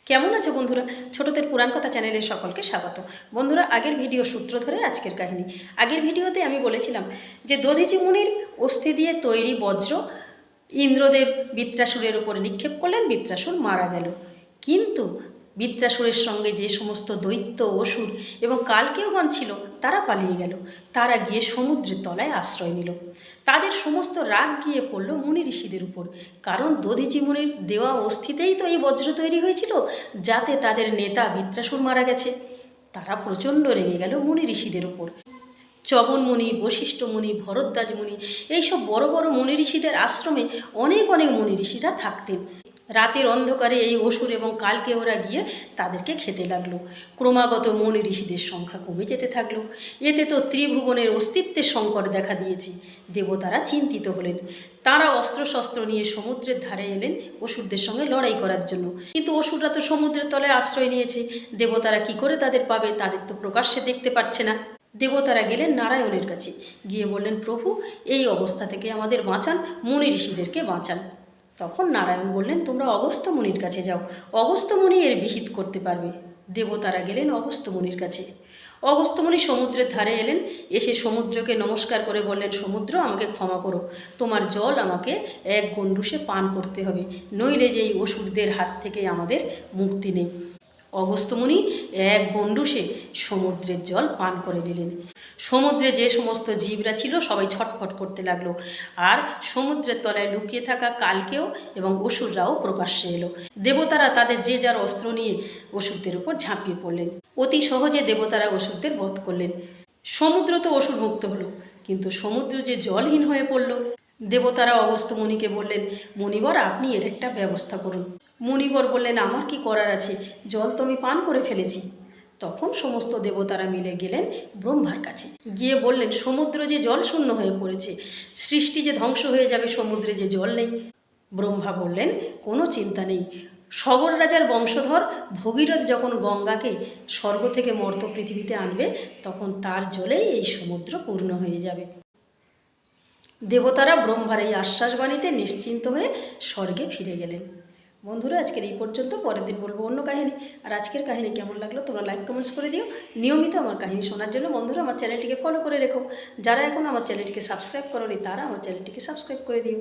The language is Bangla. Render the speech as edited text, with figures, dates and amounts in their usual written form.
কেমন আছো বন্ধুরা? ছোটদের পুরাণ কথা চ্যানেলে সকলকে স্বাগত। বন্ধুরা, আগের ভিডিও সূত্র ধরে আজকের কাহিনী। আগের ভিডিওতে আমি বলেছিলাম যে দধিচি মুনির অস্থি দিয়ে তৈরি বজ্র ইন্দ্রদেব বৃত্রাসুরের উপর নিক্ষেপ করলেন, বৃত্রাসুর মারা গেল। কিন্তু বৃত্রাসুরের সঙ্গে যে সমস্ত দৈত্য, অসুর এবং কালকেয়গণ ছিল তারা পালিয়ে গেল। তারা গিয়ে সমুদ্রের তলায় আশ্রয় নিল। তাদের সমস্ত রাগ গিয়ে পড়ল মুনি ঋষিদের উপর, কারণ দধিচি মুনির দেওয়া অস্থিতেই তো এই বজ্র তৈরি হয়েছিল, যাতে তাদের নেতা বৃত্রাসুর মারা গেছে। তারা প্রচণ্ড রেগে গেল মুনি ঋষিদের উপর। চবন মুনি, বশিষ্ঠ মুনি, ভরদ্বাজ মুনি, এইসব বড় বড় মুনি ঋষিদের আশ্রমে অনেক অনেক মুনি ঋষিরা থাকতেন। রাতের অন্ধকারে এই অসুর এবং কালকে ওরা গিয়ে তাদেরকে খেতে লাগলো। ক্রমাগত মুনি ঋষিদের সংখ্যা কমে যেতে থাকলো। এতে তো ত্রিভুবনের অস্তিত্বের সংকট দেখা দিয়েছে। দেবতারা চিন্তিত হলেন। তারা অস্ত্রশস্ত্র নিয়ে সমুদ্রের ধারে এলেন অসুরদের সঙ্গে লড়াই করার জন্য। কিন্তু অসুররা তো সমুদ্রের তলে আশ্রয় নিয়েছে। দেবতারা কি করে তাদের পাবে? তাদের তো প্রকাশ্যে দেখতে পাচ্ছে না। দেবতারা গেলেন নারায়ণের কাছে, গিয়ে বললেন, প্রভু, এই অবস্থা থেকে আমাদের বাঁচান, মুনি ঋষিদেরকে বাঁচান। তখন নারায়ণ বললেন, তোমরা অগস্ত্য মুনির কাছে যাও, অগস্ত্য মুনি এর বিহিত করতে পারবে। দেবতারা গেলেন অগস্ত্য মুনির কাছে। অগস্ত্য মুনি সমুদ্রের ধারে এলেন, এসে সমুদ্রকে নমস্কার করে বললেন, সমুদ্র, আমাকে ক্ষমা করো, তোমার জল আমাকে এক গণ্ডূষে পান করতে হবে, নইলে যে এই অসুরদের হাত থেকে আমাদের মুক্তি নেই। অগস্ত্য মুনি এক গণ্ডূষে সমুদ্রের জল পান করে নিলেন। সমুদ্রে যে সমস্ত জীবরা ছিল সবাই ছটফট করতে লাগলো, আর সমুদ্রের তলায় লুকিয়ে থাকা কালকেও এবং অসুররাও প্রকাশ্যে এলো। দেবতারা তাদের যে যার অস্ত্র নিয়ে অসুরদের উপর ঝাঁপিয়ে পড়লেন। অতি সহজে দেবতারা অসুরদের বধ করলেন। সমুদ্র তো অসুর মুক্ত হলো, কিন্তু সমুদ্র যে জলহীন হয়ে পড়ল। দেবতারা অগস্ত্য মুনিকে বললেন, মুনিবর, আপনি এর একটা ব্যবস্থা করুন। মুনিবর বললেন, আমার কি করার আছে, জল তো আমি পান করে ফেলেছি। তখন সমস্ত দেবতারা মিলে গেলেন ব্রহ্মার কাছে, গিয়ে বললেন, সমুদ্র যে জল শূন্য হয়ে পড়েছে, সৃষ্টি যে ধ্বংস হয়ে যাবে, সমুদ্রে যে জল নেই। ব্রহ্মা বললেন, কোনো চিন্তা নেই, সগর রাজার বংশধর ভগীরথ যখন গঙ্গাকে স্বর্গ থেকে মর্ত পৃথিবীতে আনবে, তখন তার জলেই এই সমুদ্র পূর্ণ হয়ে যাবে। দেবতারা ব্রহ্মার এই আশ্বাসবাণীতে নিশ্চিন্ত হয়ে স্বর্গে ফিরে গেলেন। বন্ধুরা, আজকের এই পর্যন্ত। পরের দিন বলবো অন্য কাহিনী। আর আজকের কাহিনী কেমন লাগলো তোমরা লাইক কমেন্টস করে দিও। নিয়মিত আমার কাহিনী শোনার জন্য বন্ধুরা আমার চ্যানেলটিকে ফলো করে রেখো। যারা এখন আমার চ্যানেলটিকে সাবস্ক্রাইব করোনি তারা আমার চ্যানেলটিকে সাবস্ক্রাইব করে দিও।